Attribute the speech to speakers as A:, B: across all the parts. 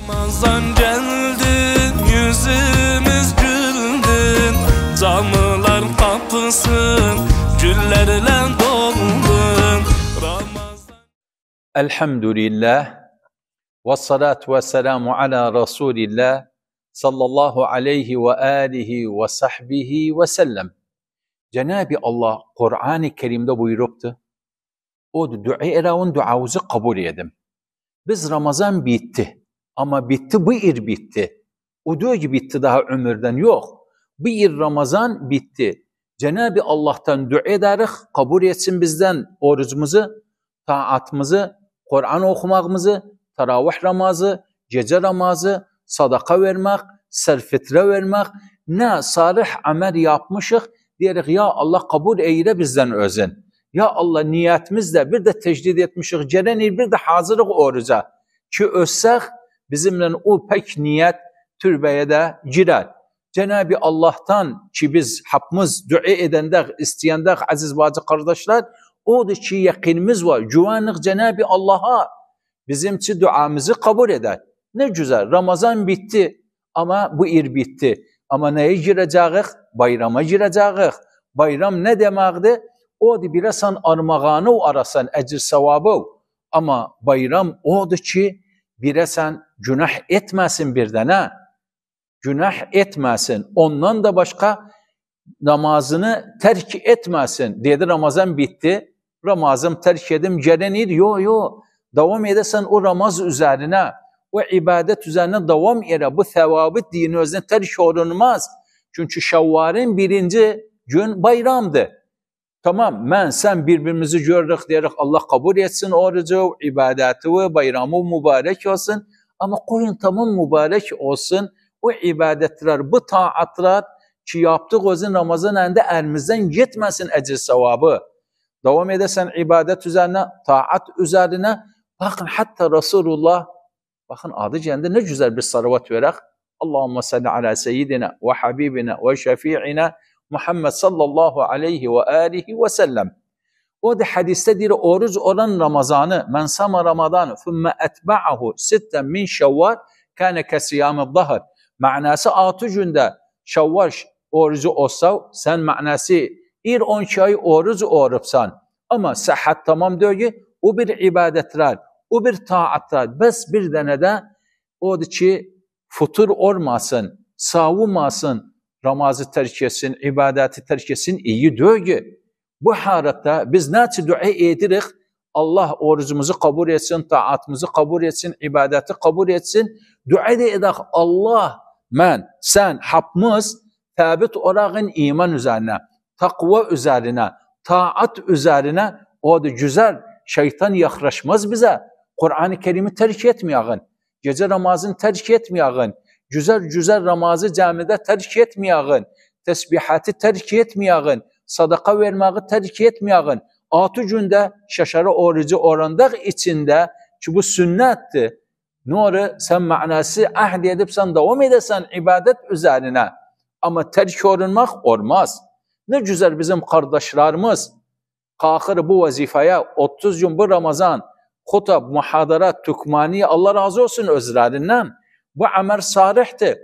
A: Ramazan geldi, yüzümüz güldü, camılar kapısın, güllerle doldu.
B: Elhamdülillah ve salatu ve selamu ala Resulillah sallallahu aleyhi ve alihi ve sahbihi ve sellem. Cenab-ı Allah Kur'an-ı Kerim'de buyuruptu. O duaların duamızı kabul edim. Biz Ramazan bitti ama bitti bu yıl bitti. O diyor ki bitti daha ömürden yok. Bu yıl Ramazan bitti. Cenab-ı Allah'tan dua ederiz, kabul etsin bizden orucumuzu, taatımızı, Kur'an okumağımızı, teravih namazı, gece namazı, sadaka vermek, serfitre vermek, ne salih amel yapmışık, diyerek ya Allah kabul eyle bizden özün. Ya Allah niyetimizle bir de tecdid etmişik, gelen il bir de hazırlık oruca. Ki ölsek bizimle o pek niyet türbeye de girer. Cenab-ı Allah'tan ki biz hapımız dua edendek, isteyendek aziz bazı kardeşler, odur ki yakinimiz var. Güvenlik Cenab-ı Allah'a bizim için duamızı kabul eder. Ne güzel. Ramazan bitti ama bu yıl bitti. Ama neye gireceğiz? Bayrama gireceğiz. Bayram ne demekti? Odur bilesen armağanı arasan ecir sevabı. Ama bayram odur ki bilesen günah etmesin birden ha. Günah etmesin. Ondan da başka namazını terk etmesin. Dedi Ramazan bitti. Ramazan terk edim geleniydi. Yo. Devam edersen o Ramaz üzerine, o ibadet üzerine devam eder. Bu sevabı dini özüne terk olunmaz. Çünkü Şevval'in 1. gün bayramdı. Tamam, sen birbirimizi gördük diyerek Allah kabul etsin orucu, ibadeti ve bayramı mübarek olsun. Ama koyun tamam mübarek olsun. O ibadetler, bu taatlar ki yaptık özün Ramazan ayında elimizden gitmesin ecir sevabı. Devam edersen ibadet üzerine, taat üzerine. Bakın hatta Resulullah, bakın adı cennette ne güzel bir salavat vererek. Allahümme salli ala seyyidina ve habibina ve şefi'ina Muhammed sallallahu aleyhi ve alihi ve sellem. O da hadiste diyor oruç olan Ramazan'ı, men sama Ramazan'ı, thumme etba'ahu sitten min şevval, kâne kesiyâmi zahır. Manası 6 günde Şevval orucu olsa, sen manası 12 ay oruç oruçsan. Ama sıhhat tamam diyor ki, o bir ibadetler, o bir taatlar. Bes bir tane de o ki futur olmasın, savunmasın, namazı terk etsin, ibadeti terk etsin, iyi diyor ki. Bu halatta biz nasıl dua edirik? Allah orucumuzu kabul etsin, taatımızı kabul etsin, ibadeti kabul etsin. Dua edek Allah, sen, hapımız sabit olağın iman üzerine, takva üzerine, taat üzerine, o da güzel, şeytan yaklaşmaz bize. Kur'an-ı Kerim'i terk etmeyin, gece namazını terk etmeyin, güzel namazı camide terk etmeyin, tesbihatı terk etmeyin, sadaka vermeyi terk etmeyin. 6 günde şaşarı orucu orandak içinde ki bu sünnettir. Nuri sen manası ahd edip sen devam edersen ibadet üzerine. Ama terk olunmak olmaz. Ne güzel bizim kardeşlerimiz kalkır bu vazifeye 30 gün bu Ramazan hutab, muhadarat, tukmaniye Allah razı olsun özlerinden. Bu amel salihti.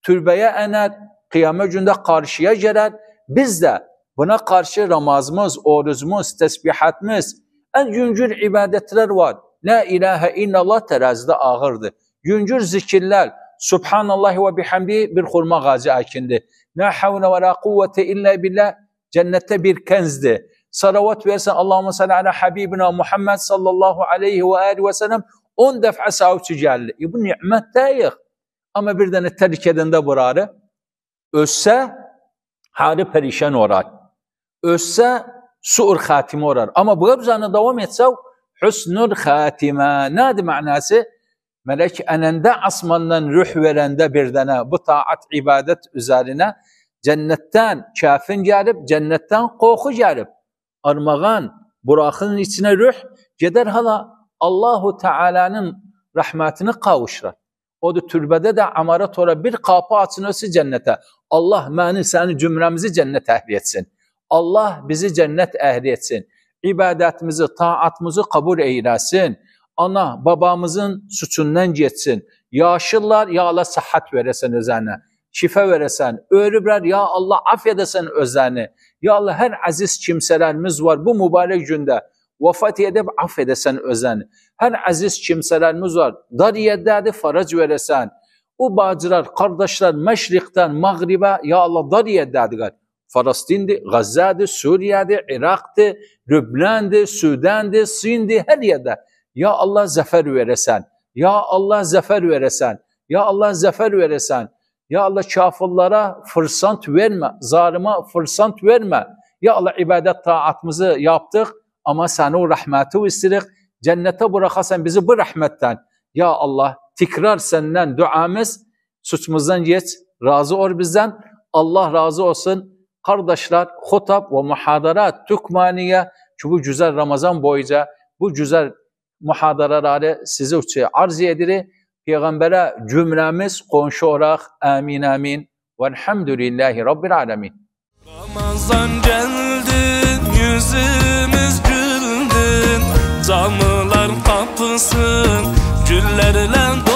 B: Türbeye ener, kıyamet günde karşıya gelir. Biz de buna karşı namazımız, orucumuz, tesbihatımız, en güncül ibadetler var. La ilahe illallah terazide ağırdı. Güncül zikirler, Subhanallah ve bihamdi bir hurma gazi akindi. La havle ve la kuvvete illa billah cennette bir kenzdi. Salavat versen Allahümme salli ala habibina Muhammed sallallahu aleyhi ve aleyhi ve sellem 10 defa savcı geldi. Bu nimet değil. Ama bir tane terk edende burarı ölse hali perişan orar. Ölse su'ur hatime orar. Ama bu üzerine devam etse husnul hatime. Nedir manası? Melek enende asmandan ruh verende bir tane bu taat ibadet üzerine cennetten kafin gelip, cennetten koku gelip, armağan, burakın içine ruh, gider hala Allahu Teala'nın rahmetine kavuşur. O da türbede de amaret olarak bir kapı açılırsa cennete. Allah məni səni cümləmizi cennət əhli etsin. Allah bizi cennət əhli etsin. İbadətimizi, taatımızı kabul eylesin. Ana, babamızın suçundan geçsin. Yaşırlar, ya Allah sıhhat veresen özlerine. Şifa veresen, öğrübler, ya Allah affedesen özlerine. Ya Allah her aziz kimselerimiz var bu mübarek günde. Vefat edip affedesen özlerine. Her aziz kimselerimiz var. Dariyedde farac veresen. O bacılar, kardeşler meşrikten mağribe, ya Allah dariyeddedir. Filistin'di, Gazze'di, Suriye'di, Irak'tı, Lübnan'dı, Sudan'dı, Sin'di, her yerde. Ya Allah zafer veresen. Ya Allah zafer veresen. Ya Allah zafer veresen. Ya Allah kafirlara fırsat verme. Zalime fırsat verme. Ya Allah ibadet taatımızı yaptık ama sana o rahmeti istedik. Cennete bırakasan bizi bu rahmetten. Ya Allah tekrar senden duamız suçumuzdan geç. Razı ol bizden. Allah razı olsun. Kardeşler, hutap ve muhadarat Türkmeniye ki bu güzel Ramazan boyunca bu güzel muhadaraları size için arz edilir. Peygamber'e cümlemiz konuşu olarak amin amin. Velhamdülillahi Rabbil alemin.
A: Ramazan geldi, yüzümüz güldü. Camılar kapısın, güllerle